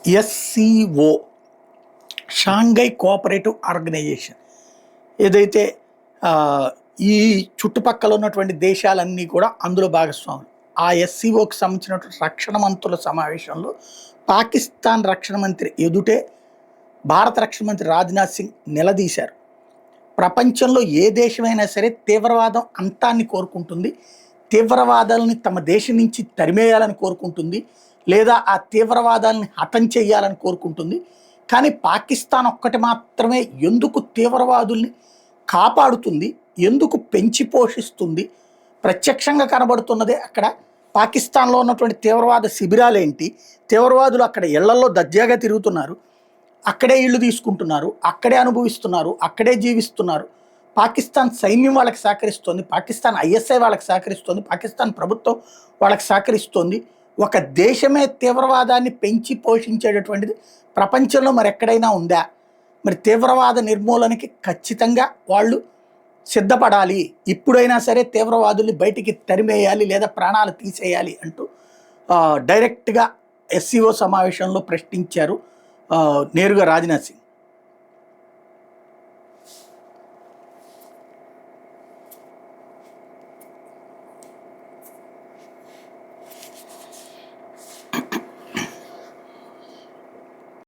SCO Shanghai cooperative organisation ఏదైతే ఆ, ఈ చుట్టుపక్కల ఉన్నటువంటి దేశాలన్నీ కూడా అందులో భాగస్వాములు. ఆ ఎస్సిఓకి సంబంధించినటువంటి రక్షణ మంత్రుల సమావేశంలో పాకిస్తాన్ రక్షణ మంత్రి ఎదుటే భారత రక్షణ మంత్రి రాజ్నాథ్ సింగ్ నిలదీశారు. ప్రపంచంలో ఏ దేశమైనా సరే తీవ్రవాదం అంతాన్ని కోరుకుంటుంది, తీవ్రవాదాలని తమ దేశం నుంచి తరిమేయాలని కోరుకుంటుంది, లేదా ఆ తీవ్రవాదాలని హతం చేయాలని కోరుకుంటుంది. కానీ పాకిస్తాన్ ఒక్కటి మాత్రమే ఎందుకు తీవ్రవాదుల్ని కాపాడుతుంది, ఎందుకు పెంచి పోషిస్తుంది? ప్రత్యక్షంగా కనబడుతున్నదే అక్కడ పాకిస్తాన్లో ఉన్నటువంటి తీవ్రవాద శిబిరాలేంటి, తీవ్రవాదులు అక్కడ ఇళ్లలో దర్జాగా తిరుగుతున్నారు, అక్కడే ఇళ్ళు తీసుకుంటున్నారు, అక్కడే అనుభవిస్తున్నారు, అక్కడే జీవిస్తున్నారు. పాకిస్తాన్ సైన్యం వాళ్ళకి సహకరిస్తోంది, పాకిస్తాన్ ఐఎస్ఐ వాళ్ళకి సహకరిస్తోంది, పాకిస్తాన్ ప్రభుత్వం వాళ్ళకి సహకరిస్తోంది. ఒక దేశమే తీవ్రవాదాన్ని పెంచి పోషించేటటువంటిది ప్రపంచంలో మరి ఎక్కడైనా ఉందా? మరి తీవ్రవాద నిర్మూలనకి ఖచ్చితంగా వాళ్ళు సిద్ధపడాలి. ఇప్పుడైనా సరే తీవ్రవాదుల్ని బయటికి తరిమేయాలి లేదా ప్రాణాలు తీసేయాలి అంటూ డైరెక్ట్గా ఎస్సీఓ సమావేశంలో ప్రశ్నించారు నేరుగా రాజ్నాథ్ సింగ్.